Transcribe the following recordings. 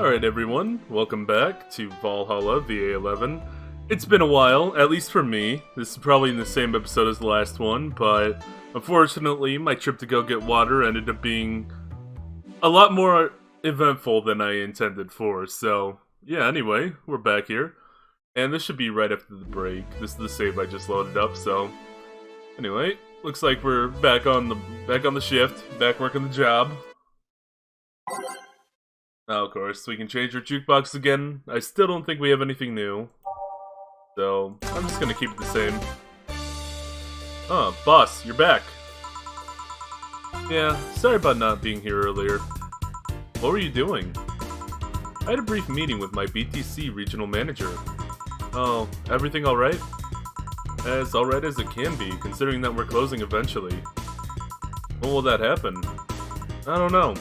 Alright everyone, welcome back to Valhalla VA-11. It's been a while, at least for me. This is probably in the same episode as the last one, but unfortunately my trip to go get water ended up being a lot more eventful than I intended for, so yeah, anyway, we're back here. And this should be right after the break. This is the save I just loaded up, so anyway, looks like we're back on the shift, back working the job. Now, of course, we can change our jukebox again. I still don't think we have anything new. So, I'm just gonna keep it the same. Oh, boss, you're back. Yeah, sorry about not being here earlier. What were you doing? I had a brief meeting with my BTC regional manager. Oh, everything alright? As alright as it can be, considering that we're closing eventually. When will that happen? I don't know.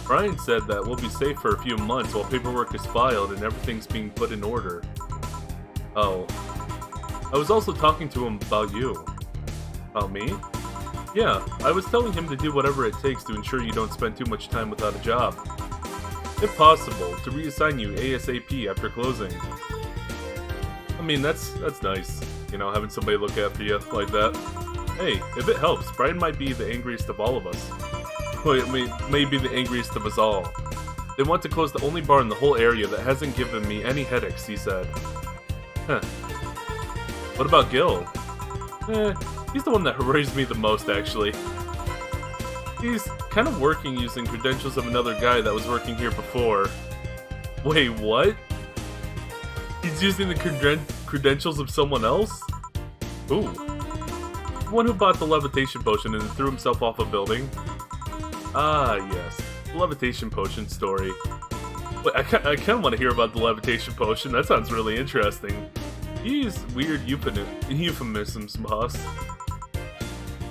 Brian said that we'll be safe for a few months while paperwork is filed and everything's being put in order. Oh. I was also talking to him about you. About me? Yeah, I was telling him to do whatever it takes to ensure you don't spend too much time without a job. If possible, to reassign you ASAP after closing. I mean, that's nice, you know, having somebody look after you like that. Hey, if it helps, Brian might be the angriest of all of us. Wait, maybe the angriest of us all. They want to close the only bar in the whole area that hasn't given me any headaches, he said. Huh. What about Gil? He's the one that worries me the most, actually. He's kind of working using credentials of another guy that was working here before. Wait, what? He's using the credentials of someone else? Ooh. The one who bought the levitation potion and threw himself off a building? Ah, yes. The levitation potion story. Wait, I kind of want to hear about the levitation potion. That sounds really interesting. You use weird euphemisms, boss.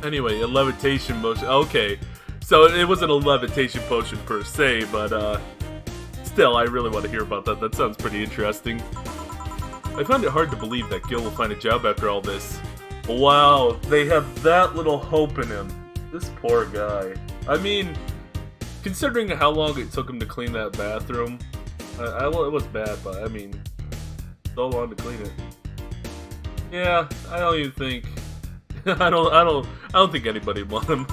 Anyway, a levitation potion. Okay, so it wasn't a levitation potion per se, but still, I really want to hear about that. That sounds pretty interesting. I find it hard to believe that Gil will find a job after all this. Wow, they have that little hope in him. This poor guy. I mean, considering how long it took him to clean that bathroom, it was bad, but I mean, so long to clean it. Yeah, I don't even think. I don't think anybody would want him.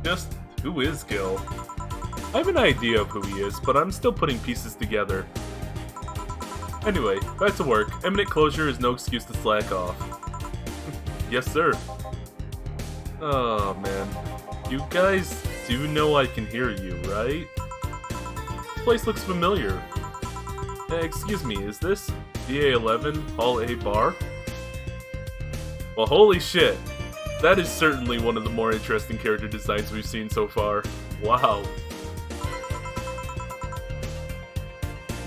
Just who is Gil? I have an idea of who he is, but I'm still putting pieces together. Anyway, back to work. Imminent closure is no excuse to slack off. Yes, sir. Oh man. You guys do know I can hear you, right? This place looks familiar. Excuse me, is this VA-11 Hall A bar? Well, holy shit. That is certainly one of the more interesting character designs we've seen so far. Wow.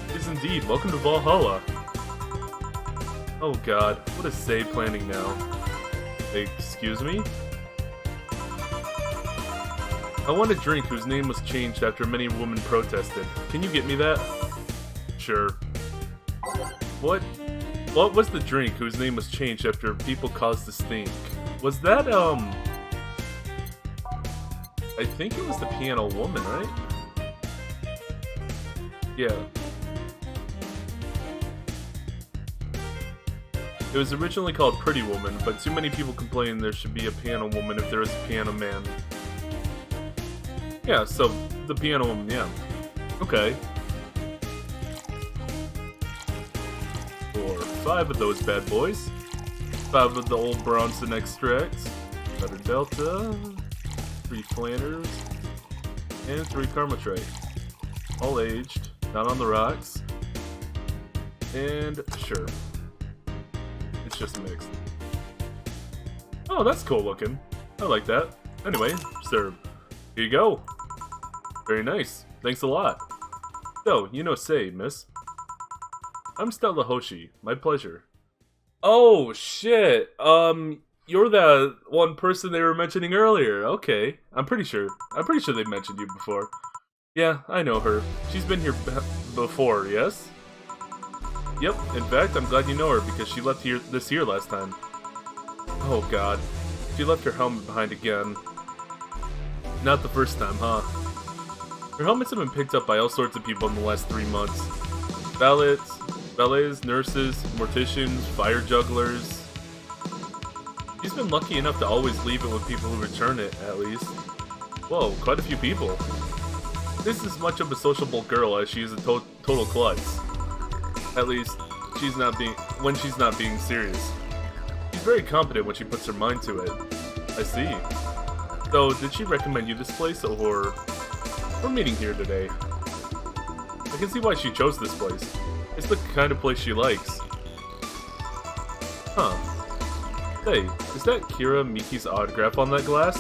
Yes, indeed. Welcome to Valhalla. Oh god, what is save planning now? Excuse me? I want a drink whose name was changed after many women protested. Can you get me that? Sure. What was the drink whose name was changed after people caused a stink? Was that, I think it was the Piano Woman, right? Yeah. It was originally called Pretty Woman, but too many people complained there should be a Piano Woman if there was a Piano Man. Yeah, so, the Piano Woman, yeah. Okay. 5 of those bad boys. 5 of the old Bronson extracts. Another Delta. 3 Planters. And 3 Karmatrite. All aged. Not on the rocks. And, sure. It's just mixed. Oh, that's cool looking. I like that. Anyway, serve. Here you go. Very nice. Thanks a lot. So, you know say, miss. I'm Stella Hoshi. My pleasure. Oh, shit. You're that one person they were mentioning earlier. Okay. I'm pretty sure they mentioned you before. Yeah, I know her. She's been here before, yes? Yep. In fact, I'm glad you know her because she left here this year last time. Oh, God. She left her helmet behind again. Not the first time, huh? Her helmets have been picked up by all sorts of people in the last 3 months. Valets, nurses, morticians, fire jugglers. She's been lucky enough to always leave it with people who return it, at least. Whoa, quite a few people. This is as much of a sociable girl as she is a total klutz. At least, she's not being serious. She's very competent when she puts her mind to it. I see. So, did she recommend you this place, or... We're meeting here today. I can see why she chose this place. It's the kind of place she likes. Huh. Hey, is that Kira Miki's autograph on that glass?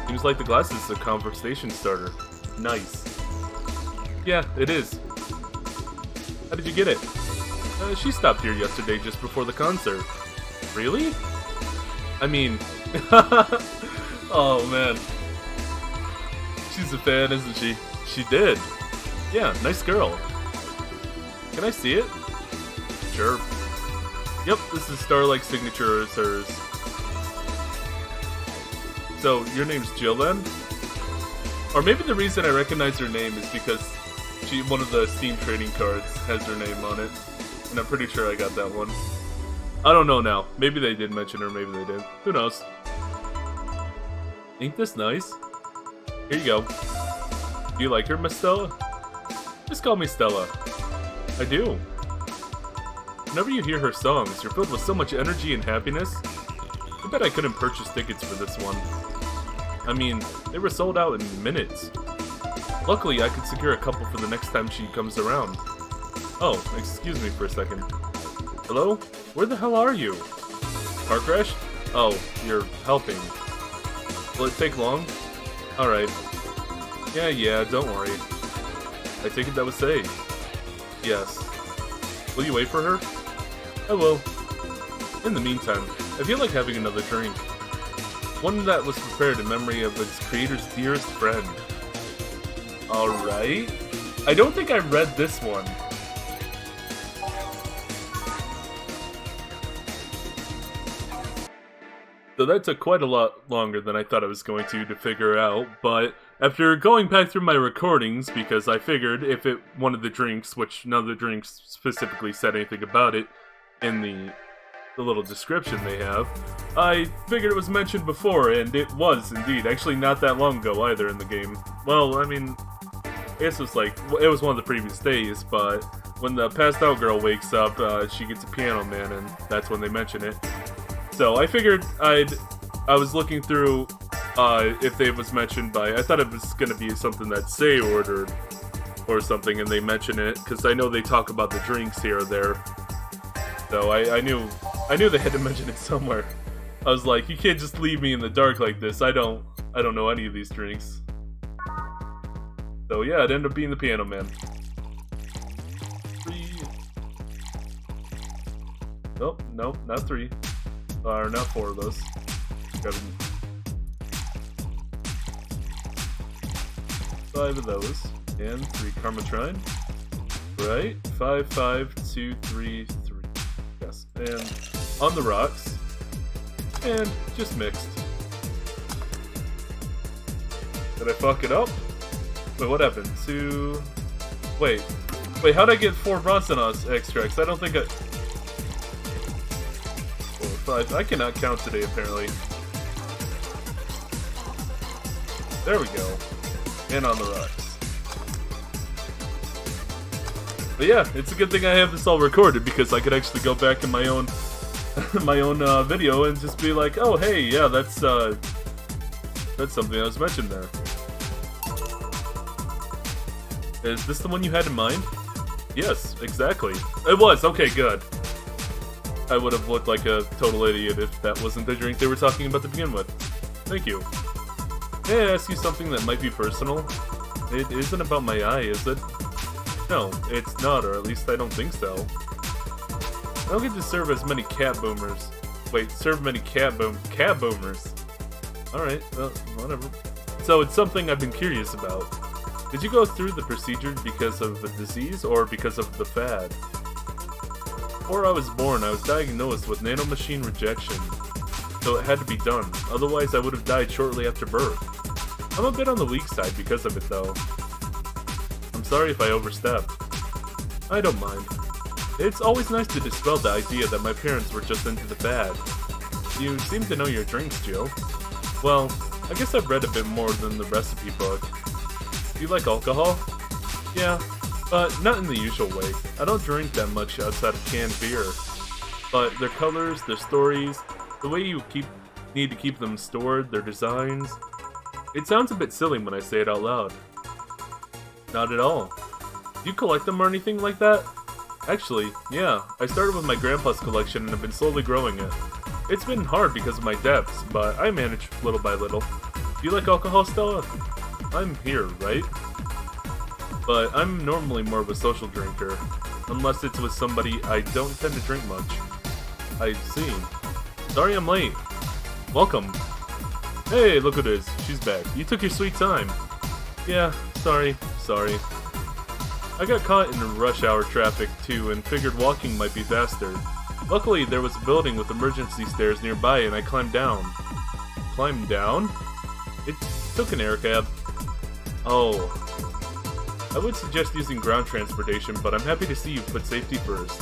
Seems like the glass is a conversation starter. Nice. Yeah, it is. How did you get it? She stopped here yesterday just before the concert. Really? I mean... oh man. She's a fan, isn't she? She did. Yeah, nice girl. Can I see it? Sure. Yep, this is Starlight's signature as hers. So, your name's Jill then? Or maybe the reason I recognize her name is because one of the Steam trading cards has her name on it. And I'm pretty sure I got that one. I don't know now. Maybe they did mention her, maybe they didn't. Who knows? Ain't this nice? Here you go. Do you like her, Miss Stella? Just call me Stella. I do. Whenever you hear her songs, you're filled with so much energy and happiness. I bet I couldn't purchase tickets for this one. I mean, they were sold out in minutes. Luckily, I could secure a couple for the next time she comes around. Oh, excuse me for a second. Hello? Where the hell are you? Car crash? Oh, you're helping. Will it take long? Alright. Yeah, don't worry. I take it that was safe. Yes. Will you wait for her? I will. In the meantime, I feel like having another drink. One that was prepared in memory of its creator's dearest friend. Alright. I don't think I read this one. So that took quite a lot longer than I thought it was going to figure out, but after going back through my recordings, because I figured if it wanted the drinks, which none of the drinks specifically said anything about it in the little description they have, I figured it was mentioned before, and it was indeed. Actually, not that long ago either in the game. Well, I mean, I guess it was one of the previous days, but when the passed out girl wakes up, she gets a piano man, and that's when they mention it. So I figured I was looking through if it was mentioned by, I thought it was going to be something that Say ordered or something, and they mention it, because I know they talk about the drinks here or there. So I knew they had to mention it somewhere. I was like, you can't just leave me in the dark like this. I don't know any of these drinks. So yeah, it ended up being the Piano Man. 3. Nope, not 3. Or not 4 of those. Got 5 of those. And 3 Karmatrine. Right? 5, 5, 2, 3, 3. Yes. And on the rocks. And just mixed. Did I fuck it up? Wait, what happened? 2... Wait, how'd I get 4 Bronson extracts? I don't think I... 4, 5... I cannot count today, apparently. There we go. And on the rocks. But yeah, it's a good thing I have this all recorded, because I could actually go back in my own video and just be like, oh hey, yeah, that's something that was mentioned there. Is this the one you had in mind? Yes, exactly. It was, okay, good. I would have looked like a total idiot if that wasn't the drink they were talking about to begin with. Thank you. May I ask you something that might be personal? It isn't about my eye, is it? No, it's not, or at least I don't think so. I don't get to serve as many cat boomers. Wait, serve many cat boomers. Alright, well, whatever. So it's something I've been curious about. Did you go through the procedure because of a disease, or because of the fad? Before I was born, I was diagnosed with nanomachine rejection. So it had to be done, otherwise I would have died shortly after birth. I'm a bit on the weak side because of it though. sorry if I overstepped. I don't mind. It's always nice to dispel the idea that my parents were just into the fad. You seem to know your drinks, Joe. Well, I guess I've read a bit more than the recipe book. Do you like alcohol? Yeah, but not in the usual way. I don't drink that much outside of canned beer. But their colors, their stories, the way you need to keep them stored, their designs... It sounds a bit silly when I say it out loud. Not at all. Do you collect them or anything like that? Actually, yeah. I started with my grandpa's collection and have been slowly growing it. It's been hard because of my debts, but I manage little by little. Do you like alcohol, Stella? I'm here, right? But I'm normally more of a social drinker. Unless it's with somebody I don't tend to drink much. I see. Sorry I'm late. Welcome. Hey, look who it is. She's back. You took your sweet time. Yeah, sorry. I got caught in rush hour traffic too and figured walking might be faster. Luckily, there was a building with emergency stairs nearby and I climbed down. Climbed down? It took an air cab. Oh. I would suggest using ground transportation, but I'm happy to see you put safety first.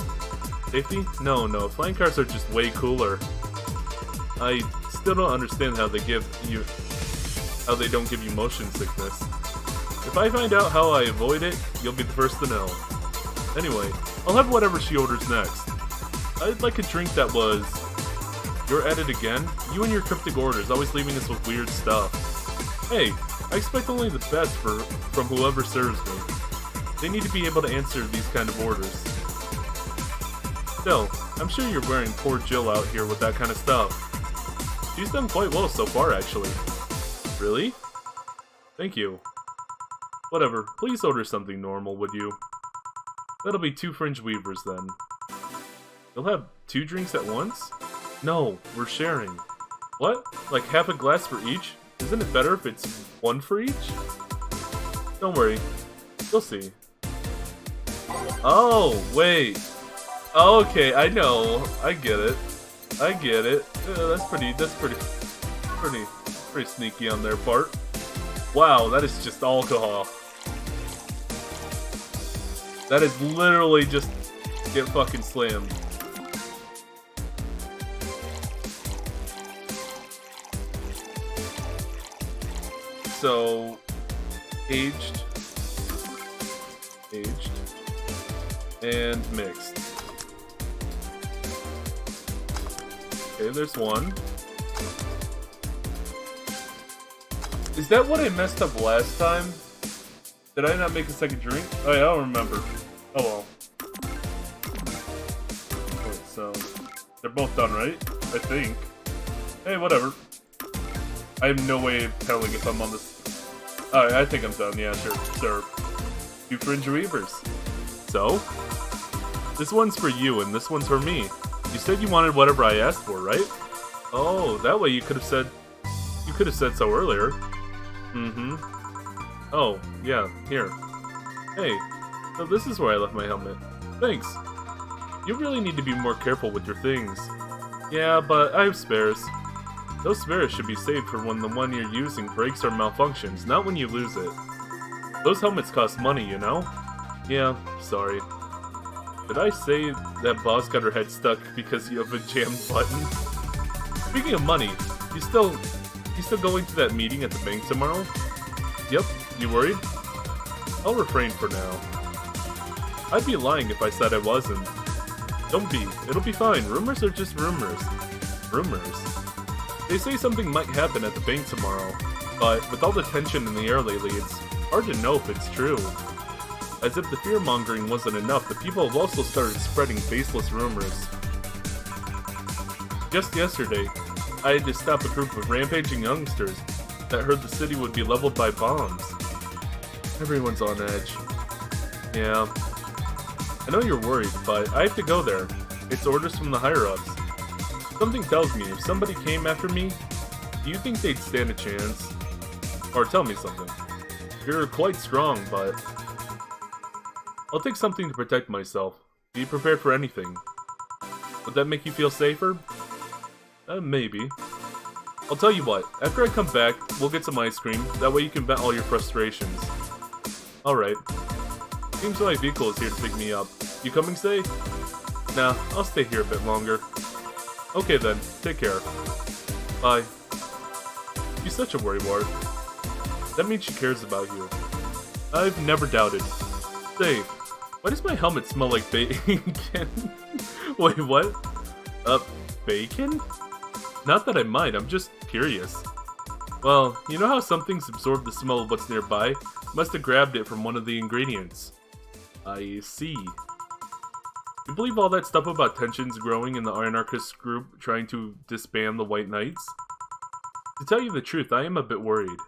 Safety? No, flying cars are just way cooler. I still don't understand how they don't give you motion sickness. If I find out how I avoid it, you'll be the first to know. Anyway, I'll have whatever she orders next. I'd like a drink that was... You're at it again? You and your cryptic orders, always leaving us with weird stuff. Hey, I expect only the best from whoever serves me. They need to be able to answer these kind of orders. Still, I'm sure you're wearing poor Jill out here with that kind of stuff. She's done quite well so far, actually. Really? Thank you. Whatever, please order something normal, would you? That'll be 2 fringe weavers, then. You'll have 2 drinks at once? No, we're sharing. What? Like half a glass for each? Isn't it better if it's 1 for each? Don't worry. You'll see. Oh, wait. Okay, I know. I get it. That's pretty sneaky on their part. Wow, that is just alcohol. That is literally just get fucking slammed. So, aged, and mixed. Okay, there's one. Is that what I messed up last time? Did I not make a second drink? Oh yeah, I don't remember. Oh well. Wait, so... They're both done, right? I think. Hey, whatever. I have no way of telling if I'm on this... Alright, I think I'm done. Yeah, sure. 2 fringe weavers. So? This one's for you, and this one's for me. You said you wanted whatever I asked for, right? Oh, that way you could have said... You could have said so earlier. Mm-hmm. Oh, yeah, here. Hey, so this is where I left my helmet. Thanks. You really need to be more careful with your things. Yeah, but I have spares. Those spares should be saved for when the one you're using breaks or malfunctions, not when you lose it. Those helmets cost money, you know? Yeah, sorry. Did I say that boss got her head stuck because you have a jammed button? Speaking of money, you still going to that meeting at the bank tomorrow? Yep, you worried? I'll refrain for now. I'd be lying if I said I wasn't. Don't be, it'll be fine, rumors are just rumors. Rumors? They say something might happen at the bank tomorrow, but with all the tension in the air lately, it's hard to know if it's true. As if the fear-mongering wasn't enough, the people have also started spreading baseless rumors. Just yesterday, I had to stop a group of rampaging youngsters that heard the city would be leveled by bombs. Everyone's on edge. Yeah. I know you're worried, but I have to go there. It's orders from the higher-ups. Something tells me if somebody came after me, do you think they'd stand a chance? Or tell me something. You're quite strong, but... I'll take something to protect myself. Be prepared for anything. Would that make you feel safer? Maybe. I'll tell you what, after I come back, we'll get some ice cream, that way you can vent all your frustrations. Alright. Seems my vehicle is here to pick me up. You coming, Say? Nah, I'll stay here a bit longer. Okay then, take care. Bye. She's such a worrywart. That means she cares about you. I've never doubted. Say, why does my helmet smell like bacon? Wait, what? Bacon? Not that I mind, I'm just curious. Well, you know how some things absorb the smell of what's nearby? Must have grabbed it from one of the ingredients. I see. You believe all that stuff about tensions growing in the anarchist group trying to disband the White Knights? To tell you the truth, I am a bit worried.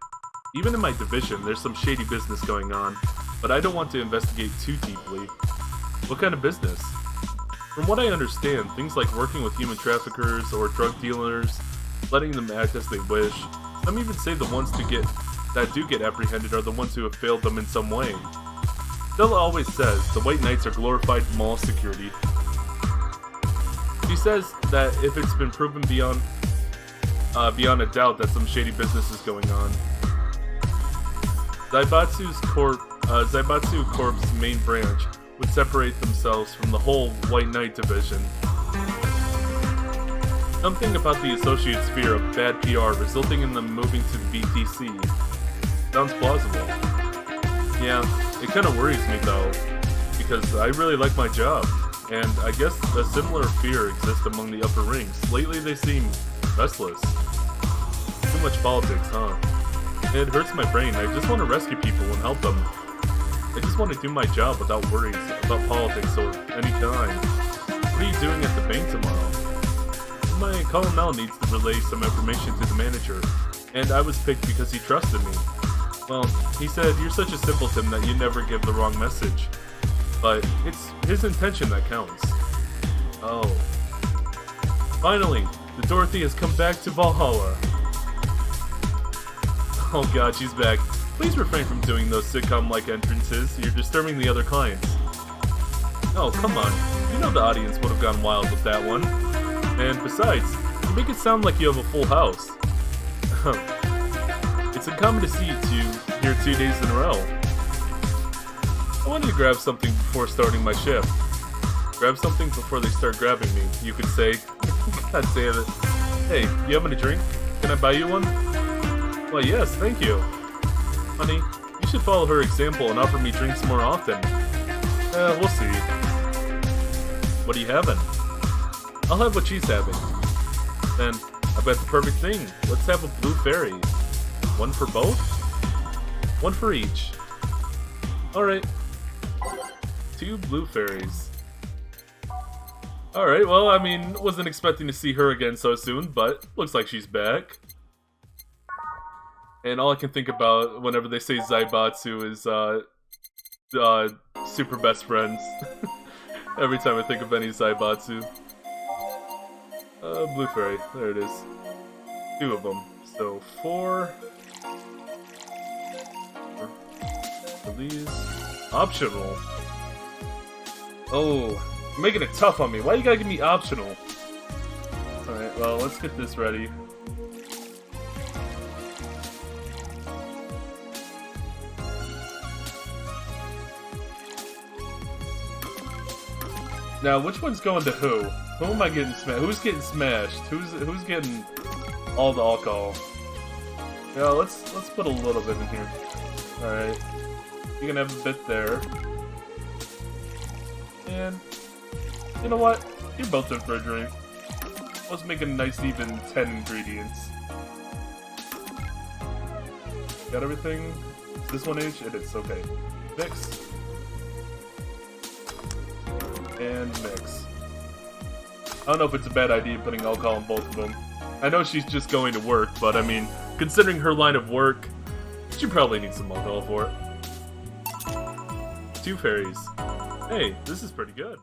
Even in my division, there's some shady business going on, but I don't want to investigate too deeply. What kind of business? From what I understand, things like working with human traffickers or drug dealers, letting them act as they wish. Some even say the ones that do get apprehended are the ones who have failed them in some way. Stella always says the White Knights are glorified mall security. She says that if it's been proven beyond a doubt that some shady business is going on. Zaibatsu Corp's main branch would separate themselves from the whole White Knight division. Something about the associate's fear of bad PR resulting in them moving to the BTC. Sounds plausible. Yeah, it kinda worries me though, because I really like my job, and I guess a similar fear exists among the upper ranks. Lately they seem restless. Too much politics, huh? It hurts my brain. I just want to rescue people and help them. I just want to do my job without worries about politics or any kind. What are you doing at the bank tomorrow? My colonel needs to relay some information to the manager, and I was picked because he trusted me. Well, he said, you're such a simpleton that you never give the wrong message. But it's his intention that counts. Oh. Finally, the Dorothy has come back to Valhalla. Oh god, she's back. Please refrain from doing those sitcom-like entrances. You're disturbing the other clients. Oh, come on. You know the audience would have gone wild with that one. And besides, you make it sound like you have a full house. It's uncommon to see you two here 2 days in a row. I wanted to grab something before starting my shift. Grab something before they start grabbing me, you could say. God damn it. Hey, you having a drink? Can I buy you one? Well, yes, thank you. Honey, you should follow her example and offer me drinks more often. We'll see. What are you having? I'll have what she's having. Then, I've got the perfect thing. Let's have a blue fairy. One for both? One for each. Alright. 2 blue fairies. Alright, well, I mean, wasn't expecting to see her again so soon, but looks like she's back. And all I can think about whenever they say Zaibatsu is, super best friends. Every time I think of any Zaibatsu. Blue fairy, there it is. 2 of them. So, 4. For these. Optional. Oh, you're making it tough on me. Why you gotta give me optional? Alright, well, let's get this ready. Now, which one's going to who? Who am I getting smashed? Who's getting smashed? Who's getting all the alcohol? Yeah, let's put a little bit in here. Alright. You can have a bit there. And you know what? You're both in for a drink. Let's make a nice even 10 ingredients. Got everything? Is this one each? It is, okay. Mix. And mix. I don't know if it's a bad idea putting alcohol in both of them. I know she's just going to work, but I mean, considering her line of work, she probably needs some alcohol for it. 2 fairies. Hey, this is pretty good.